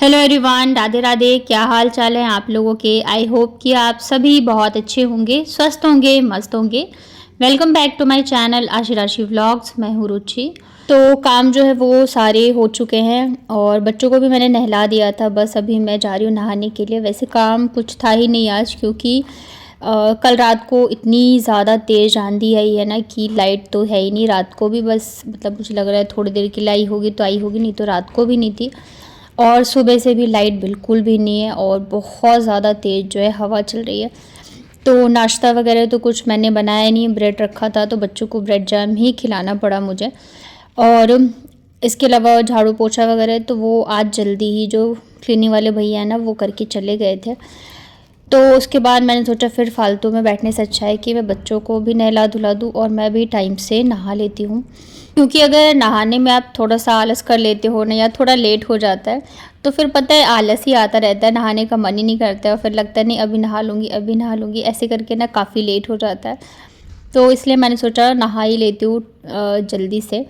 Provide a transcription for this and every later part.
Hello everyone, Radhe Radhe. क्या हाल चाल है आप लोगों के। आई होप कि आप सभी बहुत अच्छे होंगे, स्वस्थ होंगे, मस्त होंगे। Welcome back to my channel Ashi Rashi vlogs. मैं हूँ रुचि। तो काम जो है वो सारे हो चुके हैं और बच्चों को भी मैंने नहला दिया था। बस अभी मैं जा रही हूँ नहाने के लिए। वैसे काम कुछ था ही नहीं आज, क्योंकि कल रात को इतनी ज़्यादा तेज़ आंधी आई है ना कि लाइट तो है ही नहीं रात को भी। बस मतलब मुझे लग रहा है थोड़ी देर के लिए आई होगी तो आई होगी, नहीं तो रात को भी नहीं थी। और सुबह से भी लाइट बिल्कुल भी नहीं है और बहुत ज़्यादा तेज़ जो है हवा चल रही है। तो नाश्ता वगैरह तो कुछ मैंने बनाया नहीं, ब्रेड रखा था तो बच्चों को ब्रेड जैम ही खिलाना पड़ा मुझे। और इसके अलावा झाड़ू पोछा वगैरह तो वो आज जल्दी ही जो क्लीनिंग वाले भैया हैं ना वो करके चले गए थे। तो उसके बाद मैंने सोचा फिर फालतू में बैठने से अच्छा है कि मैं बच्चों को भी नहला धुला दूँ और मैं भी टाइम से नहा लेती हूँ। क्योंकि अगर नहाने में आप थोड़ा सा आलस कर लेते हो ना या थोड़ा लेट हो जाता है तो फिर पता है आलस ही आता रहता है, नहाने का मन ही नहीं करता है और फिर लगता है नहीं अभी नहा लूँगी अभी नहा लूँगी, ऐसे करके ना काफ़ी लेट हो जाता है। तो इसलिए मैंने सोचा नहा ही लेती हूँ जल्दी से।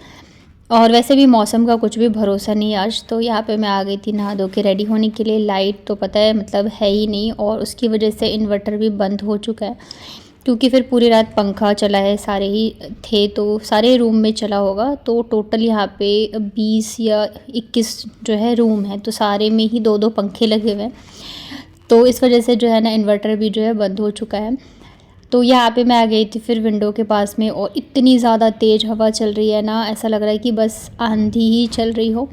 और वैसे भी मौसम का कुछ भी भरोसा नहीं आज। तो यहाँ पे मैं आ गई थी नहा धो के रेडी होने के लिए। लाइट तो पता है मतलब है ही नहीं और उसकी वजह से इन्वर्टर भी बंद हो चुका है, क्योंकि फिर पूरी रात पंखा चला है, सारे ही थे तो सारे रूम में चला होगा। तो टोटल यहाँ पे 20 या 21 जो है रूम है, तो सारे में ही 2-2 पंखे लगे हुए हैं। तो इस वजह से जो है ना इन्वर्टर भी जो है बंद हो चुका है। तो यहाँ पे मैं आ गई थी फिर विंडो के पास में और इतनी ज़्यादा तेज़ हवा चल रही है ना, ऐसा लग रहा है कि बस आंधी ही चल रही हो।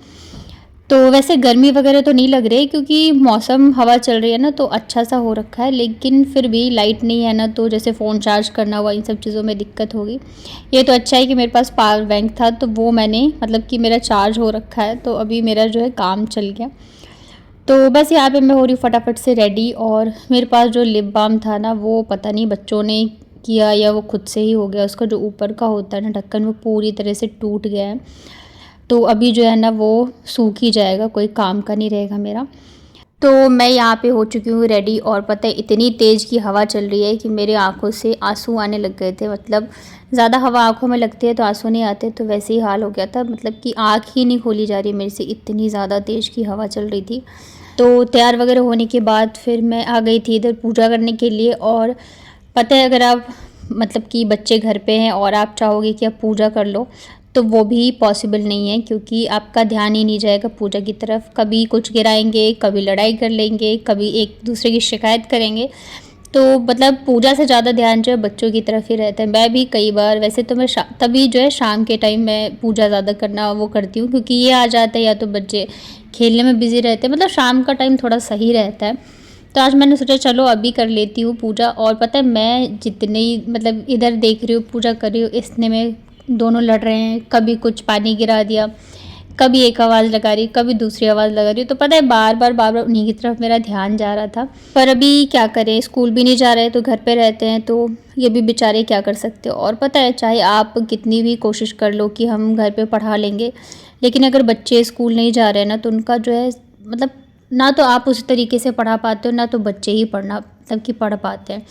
तो वैसे गर्मी वगैरह तो नहीं लग रही क्योंकि मौसम हवा चल रही है ना तो अच्छा सा हो रखा है, लेकिन फिर भी लाइट नहीं है ना तो जैसे फ़ोन चार्ज करना हुआ इन सब चीज़ों में दिक्कत होगी। ये तो अच्छा है कि मेरे पास पावर बैंक था तो वो मैंने मतलब कि मेरा चार्ज हो रखा है, तो अभी मेरा जो है काम चल गया। तो बस यहाँ पे मैं हो रही हूँ फटाफट से रेडी। और मेरे पास जो लिप बाम था ना वो पता नहीं बच्चों ने किया या वो खुद से ही हो गया, उसका जो ऊपर का होता है ना ढक्कन वो पूरी तरह से टूट गया है। तो अभी जो है ना वो सूख ही जाएगा, कोई काम का नहीं रहेगा मेरा। तो मैं यहाँ पे हो चुकी हूँ रेडी और पता है इतनी तेज़ की हवा चल रही है कि मेरे आँखों से आंसू आने लग गए थे। मतलब ज़्यादा हवा आँखों में लगती है तो आंसू नहीं आते, तो वैसे ही हाल हो गया था। मतलब कि आँख ही नहीं खोली जा रही मेरे से, इतनी ज़्यादा तेज़ की हवा चल रही थी। तो तैयार वगैरह होने के बाद फिर मैं आ गई थी इधर पूजा करने के लिए। और पता है अगर आप मतलब कि बच्चे घर पे हैं और आप चाहोगे कि आप पूजा कर लो तो वो भी पॉसिबल नहीं है, क्योंकि आपका ध्यान ही नहीं जाएगा पूजा की तरफ। कभी कुछ गिराएंगे, कभी लड़ाई कर लेंगे, कभी एक दूसरे की शिकायत करेंगे। तो मतलब पूजा से ज़्यादा ध्यान जो है बच्चों की तरफ ही रहता है। मैं भी कई बार वैसे तो मैं तभी जो है शाम के टाइम मैं पूजा ज़्यादा करना वो करती हूँ, क्योंकि ये आ जाते हैं या तो बच्चे खेलने में बिज़ी रहते हैं। मतलब शाम का टाइम थोड़ा सही रहता है। तो आज मैंने सोचा चलो अभी कर लेती हूँ पूजा। और पता है मैं जितने ही मतलब इधर देख रही हूँ पूजा कर रही हूँ, इतने में दोनों लड़ रहे हैं। कभी कुछ पानी गिरा दिया, कभी एक आवाज़ लगा रही, कभी दूसरी आवाज़ लगा रही। तो पता है बार बार उन्हीं की तरफ मेरा ध्यान जा रहा था। पर अभी क्या करें, स्कूल भी नहीं जा रहे तो घर पे रहते हैं, तो ये भी बेचारे क्या कर सकते हो। और पता है चाहे आप कितनी भी कोशिश कर लो कि हम घर पे पढ़ा लेंगे, लेकिन अगर बच्चे स्कूल नहीं जा रहे हैं ना तो उनका जो है मतलब ना तो आप उस तरीके से पढ़ा पाते हो ना तो बच्चे ही पढ़ना मतलब कि पढ़ पाते हैं।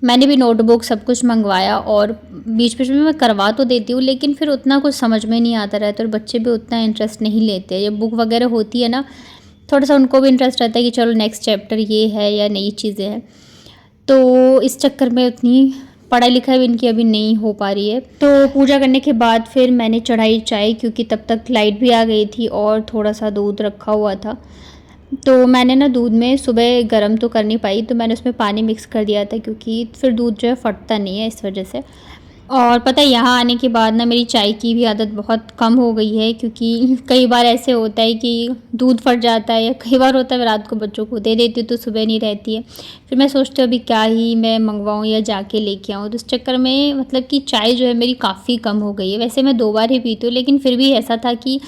मैंने भी नोटबुक सब कुछ मंगवाया और बीच बीच में मैं करवा तो देती हूँ, लेकिन फिर उतना कुछ समझ में नहीं आता रहता और बच्चे भी उतना इंटरेस्ट नहीं लेते। ये बुक वगैरह होती है ना थोड़ा सा उनको भी इंटरेस्ट रहता है कि चलो नेक्स्ट चैप्टर ये है या नई चीज़ें हैं। तो इस चक्कर में उतनी पढ़ाई लिखाई भी इनकी अभी नहीं हो पा रही है। तो पूजा करने के बाद फिर मैंने चढ़ाई चाय, क्योंकि तब तक लाइट भी आ गई थी और थोड़ा सा दूध रखा हुआ था। तो मैंने ना दूध में सुबह गर्म तो कर नहीं पाई तो मैंने उसमें पानी मिक्स कर दिया था, क्योंकि फिर दूध जो है फटता नहीं है इस वजह से। और पता है यहाँ आने के बाद ना मेरी चाय की भी आदत बहुत कम हो गई है, क्योंकि कई बार ऐसे होता है कि दूध फट जाता है या कई बार होता है मैं रात को बच्चों को दे देती हूँ तो सुबह नहीं रहती है। फिर मैं सोचती हूँ अभी क्या ही मैं मंगवाऊँ या जाके लेके आऊँ। तो इस चक्कर में मतलब कि चाय जो है मेरी काफ़ी कम हो गई है। वैसे मैं 2 बार ही पीती हूँ, लेकिन फिर भी ऐसा था कि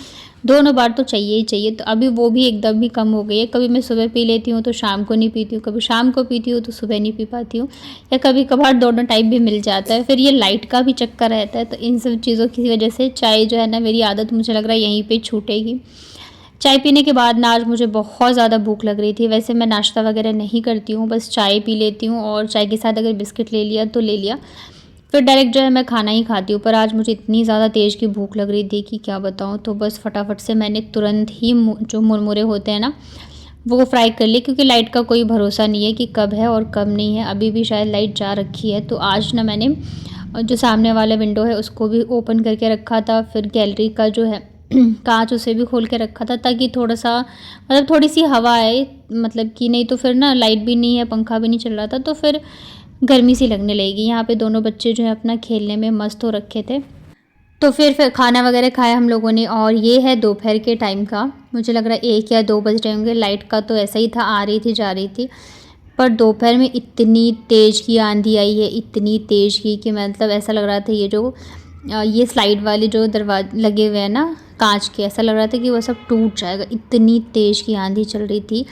दोनों बार तो चाहिए ही चाहिए। तो अभी वो भी एकदम ही कम हो गई है। कभी मैं सुबह पी लेती हूँ तो शाम को नहीं पीती हूँ, कभी शाम को पीती हूँ तो सुबह नहीं पी पाती हूँ, या कभी कभार दोनों टाइम भी मिल जाता है। फिर ये लाइट का भी चक्कर रहता है, तो इन सब चीज़ों की वजह से चाय जो है ना मेरी आदत मुझे लग रहा है यहीं पर छूटेगी। चाय पीने के बाद ना आज मुझे बहुत ज़्यादा भूख लग रही थी। वैसे मैं नाश्ता वगैरह नहीं करती हूँ, बस चाय पी लेती हूँ और चाय के साथ अगर बिस्किट ले लिया तो ले लिया, फिर डायरेक्ट जो है मैं खाना ही खाती हूँ। पर आज मुझे इतनी ज़्यादा तेज़ की भूख लग रही थी कि क्या बताऊँ। तो बस फटाफट से मैंने तुरंत ही जो मुरमुरे होते हैं ना वो फ्राई कर लिए, क्योंकि लाइट का कोई भरोसा नहीं है कि कब है और कब नहीं है। अभी भी शायद लाइट जा रखी है। तो आज ना मैंने जो सामने वाला विंडो है उसको भी ओपन करके रखा था, फिर गैलरी का जो है कांच उसे भी खोल के रखा था, ताकि थोड़ा सा मतलब थोड़ी सी हवा आए, मतलब कि नहीं तो फिर ना लाइट भी नहीं है, पंखा भी नहीं चल रहा था, तो फिर गर्मी सी लगने लगेगी। यहाँ पे दोनों बच्चे जो है अपना खेलने में मस्त हो रखे थे। तो फिर खाना वगैरह खाया हम लोगों ने, और ये है दोपहर के टाइम का, मुझे लग रहा है 1 या 2 बज रहे होंगे। लाइट का तो ऐसा ही था, आ रही थी जा रही थी। पर दोपहर में इतनी तेज़ की आंधी आई है, इतनी तेज़ की कि मतलब ऐसा लग रहा था ये स्लाइड वाले जो दरवाजे लगे हुए हैं ना कांच के, ऐसा लग रहा था कि वो सब टूट जाएगा, इतनी तेज़ की आंधी चल रही थी।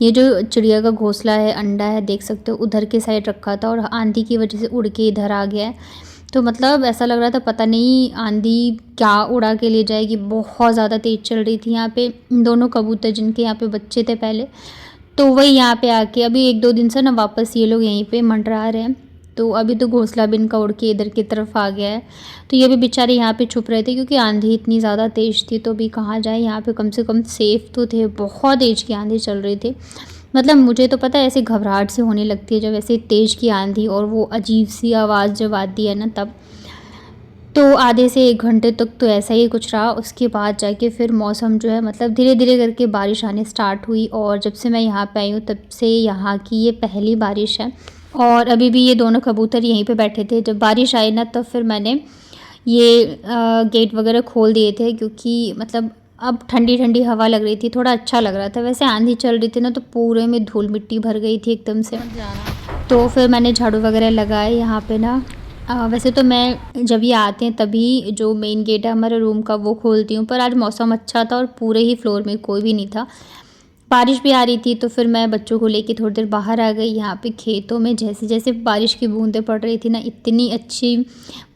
ये जो चिड़िया का घोंसला है, अंडा है, देख सकते हो उधर के साइड रखा था, और आंधी की वजह से उड़ के इधर आ गया है। तो मतलब ऐसा लग रहा था पता नहीं आंधी क्या उड़ा के ले जाएगी, बहुत ज़्यादा तेज़ चल रही थी। यहाँ पे दोनों कबूतर जिनके यहाँ पे बच्चे थे पहले, तो वही यहाँ पे आके अभी 1-2 दिन से ना वापस ये लोग यहीं पे मंडरा रहे हैं। तो अभी तो घोंसला भी इनका उड़ के इधर की तरफ आ गया है। तो ये भी बेचारे यहाँ पे छुप रहे थे, क्योंकि आंधी इतनी ज़्यादा तेज़ थी। तो अभी कहाँ जाए, यहाँ पे कम से कम सेफ़ तो थे, बहुत तेज़ की आंधी चल रही थी। मतलब मुझे तो पता है ऐसे घबराहट सी होने लगती है जब ऐसे तेज़ की आंधी और वो अजीब सी आवाज़ जब आती है ना तब। तो आधे से 1 घंटे तक तो ऐसा ही कुछ रहा। उसके बाद जाके फिर मौसम जो है मतलब धीरे-धीरे करके बारिश आने स्टार्ट हुई, और जब से मैं यहाँ पे आई हूँ तब से यहाँ की ये पहली बारिश है। और अभी भी ये दोनों कबूतर यहीं पे बैठे थे। जब बारिश आई ना तब फिर मैंने ये गेट वगैरह खोल दिए थे, क्योंकि मतलब अब ठंडी-ठंडी हवा लग रही थी, थोड़ा अच्छा लग रहा था। वैसे आंधी चल रही थी ना तो पूरे में धूल-मिट्टी भर गई थी एकदम से। तो फिर मैंने झाड़ू वगैरह लगाए यहाँ पे ना। वैसे तो मैं जब ये आते हैं तभी जो मेन गेट है हमारे रूम का वो खोलती हूँ, पर आज मौसम अच्छा था और पूरे ही फ्लोर में कोई भी नहीं था। बारिश भी आ रही थी, तो फिर मैं बच्चों को लेके थोड़ी देर बाहर आ गई। यहाँ पे खेतों में जैसे-जैसे बारिश की बूंदें पड़ रही थी ना, इतनी अच्छी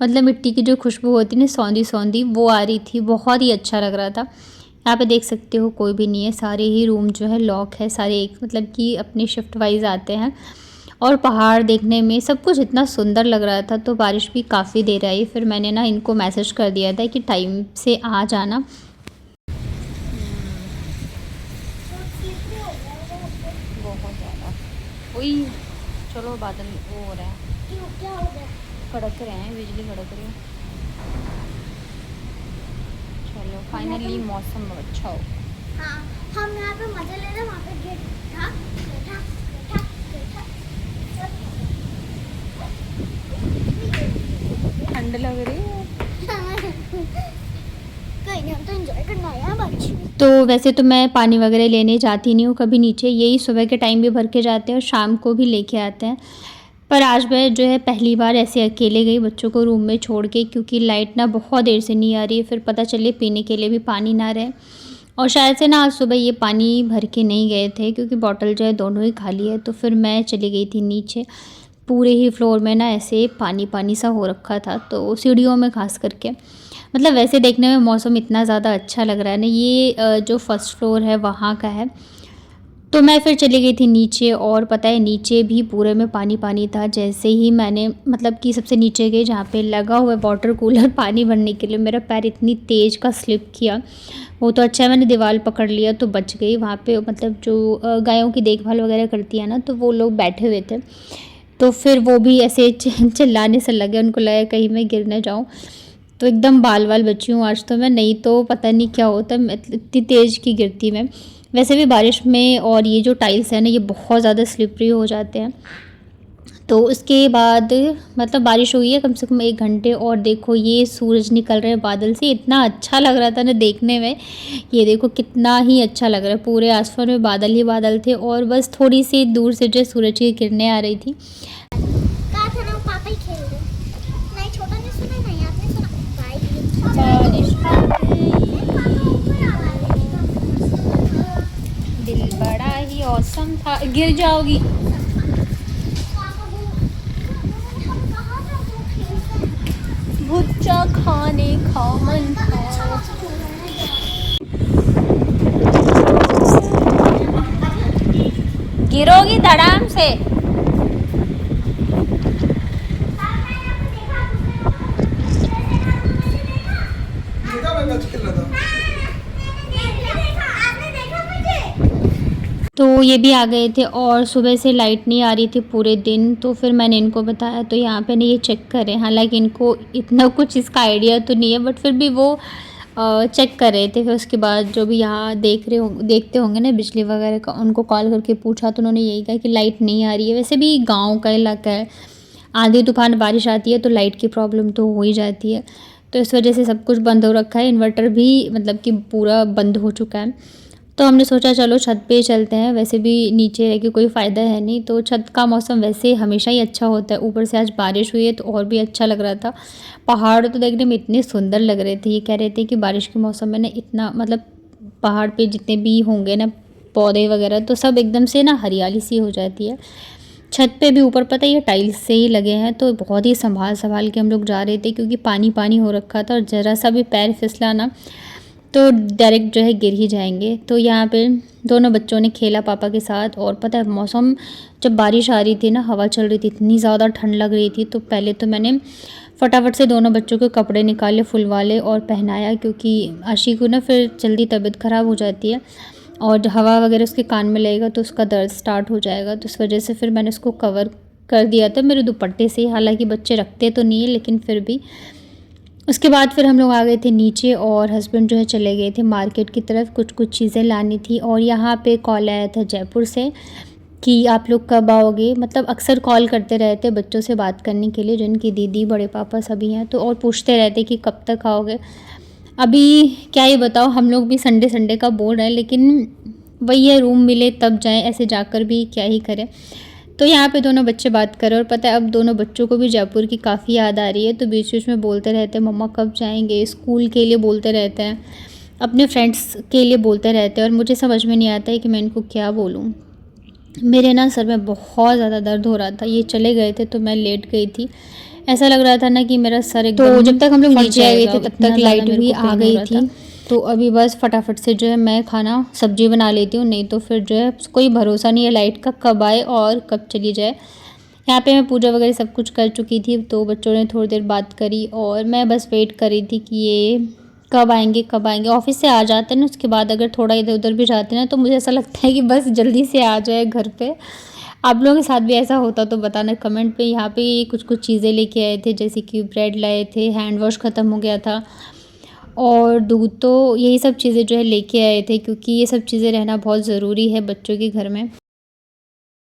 मतलब मिट्टी की जो खुशबू होती है ना सौंधी-सौंधी, वो आ रही थी, बहुत ही अच्छा लग रहा था। यहाँ पे देख सकते हो कोई भी नहीं है, सारे ही रूम जो है लॉक है, सारे एक मतलब कि अपनी शिफ्ट वाइज़ आते हैं। और पहाड़ देखने में सब कुछ इतना सुंदर लग रहा था। तो बारिश भी काफ़ी देर आई, फिर मैंने ना इनको मैसेज कर दिया था कि टाइम से आ जाना। बहुत ज़्यादा वही, चलो बादल वो हो रहा है, क्या हो गया, कड़क रहे हैं, बिजली कड़क रही है। चलो फाइनली मौसम अच्छा हो। हाँ, हम यहाँ पे मजा ले रहे हैं, वहाँ पे गेट था, बैठा बैठा बैठा, ठंड लग रही है। तो एंजॉय करना है बच्चे। तो वैसे तो मैं पानी वगैरह लेने जाती नहीं हूँ कभी नीचे, यही सुबह के टाइम भी भर के जाते हैं और शाम को भी लेके आते हैं। पर आज मैं जो है पहली बार ऐसे अकेले गई बच्चों को रूम में छोड़ के, क्योंकि लाइट ना बहुत देर से नहीं आ रही है। फिर पता चले पीने के लिए भी पानी ना रहे, और शायद से ना आज सुबह ये पानी भर के नहीं गए थे, क्योंकि बॉटल जो है दोनों ही खाली है। तो फिर मैं चली गई थी नीचे। पूरे ही फ्लोर में ना ऐसे पानी पानी सा हो रखा था, तो सीढ़ियों में खास करके मतलब वैसे देखने में मौसम इतना ज़्यादा अच्छा लग रहा है ना। ये जो फर्स्ट फ्लोर है वहाँ का है। तो मैं फिर चली गई थी नीचे, और पता है नीचे भी पूरे में पानी पानी था। जैसे ही मैंने मतलब कि सबसे नीचे गई जहाँ पे लगा हुआ है वाटर कूलर पानी भरने के लिए, मेरा पैर इतनी तेज़ का स्लिप किया। वो तो अच्छा है मैंने दीवार पकड़ लिया तो बच गई। वहाँ पे मतलब जो गायों की देखभाल वगैरह करती है ना, तो वो लोग बैठे हुए थे। तो फिर वो भी ऐसे चिल्लाने से लगे, उनको लगा कहीं मैं गिर न जाऊँ। तो एकदम बाल बाल बची हूँ आज तो मैं, नहीं तो पता नहीं क्या होता, इतनी तेज़ की गिरती मैं। वैसे भी बारिश में और ये जो टाइल्स है ना ये बहुत ज़्यादा स्लिपरी हो जाते हैं। तो उसके बाद मतलब बारिश हुई है कम से कम 1 घंटे, और देखो ये सूरज निकल रहे हैं बादल से, इतना अच्छा लग रहा था ना देखने में। ये देखो कितना ही अच्छा लग रहा है, पूरे आसमान में बादल ही बादल थे, और बस थोड़ी सी दूर से जो सूरज की किरणें आ रही थी। दिल बड़ा ही औसम था, गिर जाओगी। भुच्चा खाने का मन था। गिरोगी धड़ाम से। तो ये भी आ गए थे और सुबह से लाइट नहीं आ रही थी पूरे दिन। तो फिर मैंने इनको बताया, तो यहाँ पे ना ये चेक करें, हालांकि इनको इतना कुछ इसका आइडिया तो नहीं है, बट फिर भी वो चेक कर रहे थे। फिर उसके बाद जो भी यहाँ देखते होंगे ना बिजली वगैरह का, उनको कॉल करके पूछा तो उन्होंने यही कहा कि लाइट नहीं आ रही है। वैसे भी गाँव का इलाका है, आंधी तूफान बारिश आती है तो लाइट की प्रॉब्लम तो हो ही जाती है। तो इस वजह से सब कुछ बंद हो रखा है, इन्वर्टर भी मतलब कि पूरा बंद हो चुका है। तो हमने सोचा चलो छत पे चलते हैं, वैसे भी नीचे रह के कोई फ़ायदा है नहीं। तो छत का मौसम वैसे हमेशा ही अच्छा होता है, ऊपर से आज बारिश हुई है तो और भी अच्छा लग रहा था। पहाड़ तो देखने में इतने सुंदर लग रहे थे, ये कह रहे थे कि बारिश के मौसम में ना इतना मतलब पहाड़ पे जितने भी होंगे ना पौधे वगैरह, तो सब एकदम से ना हरियाली सी हो जाती है। छत पे भी ऊपर पता है ये टाइल्स से ही लगे हैं, तो बहुत ही संभाल के हम लोग जा रहे थे, क्योंकि पानी पानी हो रखा था और ज़रा सा भी पैर फिसला ना तो डायरेक्ट जो है गिर ही जाएंगे। तो यहाँ पे दोनों बच्चों ने खेला पापा के साथ। और पता है मौसम जब बारिश आ रही थी ना, हवा चल रही थी, इतनी ज़्यादा ठंड लग रही थी। तो पहले तो मैंने फटाफट से दोनों बच्चों के कपड़े निकाले फुल वाले और पहनाया, क्योंकि आशी को ना फिर जल्दी तबीयत ख़राब हो जाती है और हवा वगैरह उसके कान में लगेगा तो उसका दर्द स्टार्ट हो जाएगा। तो इस वजह से फिर मैंने उसको कवर कर दिया था मेरे दुपट्टे से। हालांकि बच्चे रखते तो नहीं है, लेकिन फिर भी। उसके बाद फिर हम लोग आ गए थे नीचे और हस्बैंड जो है चले गए थे मार्केट की तरफ, कुछ चीज़ें लानी थी। और यहाँ पे कॉल आया था जयपुर से कि आप लोग कब आओगे। मतलब अक्सर कॉल करते रहते बच्चों से बात करने के लिए, जिनकी दीदी बड़े पापा सभी हैं, तो और पूछते रहते कि कब तक आओगे। अभी क्या ही बताओ, हम लोग भी संडे का बोल रहे हैं, लेकिन वही है रूम मिले तब जाएं, ऐसे जाकर भी क्या ही करें। तो यहाँ पे दोनों बच्चे बात कर रहे हैं और पता है अब दोनों बच्चों को भी जयपुर की काफ़ी याद आ रही है। तो बीच बीच में बोलते रहते हैं मम्मा कब जाएंगे, स्कूल के लिए बोलते रहते हैं, अपने फ्रेंड्स के लिए बोलते रहते हैं। और मुझे समझ में नहीं आता है कि मैं इनको क्या बोलूँ। मेरे ना सर में बहुत ज़्यादा दर्द हो रहा था, ये चले गए थे तो मैं लेट गई थी। ऐसा लग रहा था ना कि मेरा सर एकदम, तो जब तक हम लोग नीचे आ गए थे तब तक लाइट भी आ गई थी। तो अभी बस फटाफट से जो है मैं खाना सब्जी बना लेती हूँ, नहीं तो फिर जो है कोई भरोसा नहीं है लाइट का कब आए और कब चली जाए। यहाँ पे मैं पूजा वगैरह सब कुछ कर चुकी थी, तो बच्चों ने थोड़ी देर बात करी और मैं बस वेट कर रही थी कि ये कब आएंगे। ऑफिस से आ जाते हैं ना, उसके बाद अगर थोड़ा इधर उधर भी जाते हैं ना, तो मुझे ऐसा लगता है कि बस जल्दी से आ जाए घर पे। आप लोगों के साथ भी ऐसा होता तो बताना कमेंट पे। यहाँ पे कुछ चीज़ें लेके आए थे, जैसे कि ब्रेड लाए थे, हैंड वॉश ख़त्म हो गया था और दूध। तो यही सब चीज़ें जो है लेके आए थे, क्योंकि ये सब चीज़ें रहना बहुत ज़रूरी है बच्चों के घर में।